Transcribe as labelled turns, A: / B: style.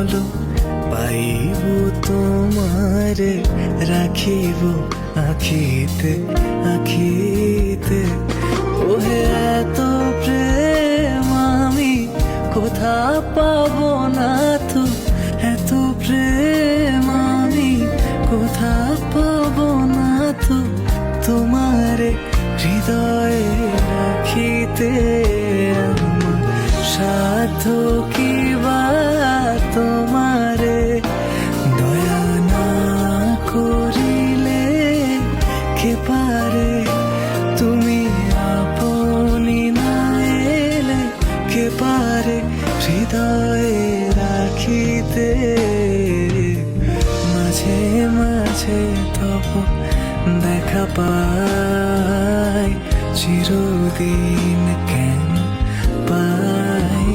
A: বলো পাইব তোমারে রাখিব আখিতে আখিতে। ওহে এত প্রেম আমি কোথা পাবো না তো, এত প্রেম আমি কোথা পাবো না তো, তোমারে হৃদয়ে রাখিতে। আমার সাধ্য কি বা তোমারে দয়া না করিলে কে পারে, তুমি আপনি না এলে কে পারে হৃদয়ে রাখিতে। মাঝে মাঝে তব দেখা পাই, চিরদিন কেন পাই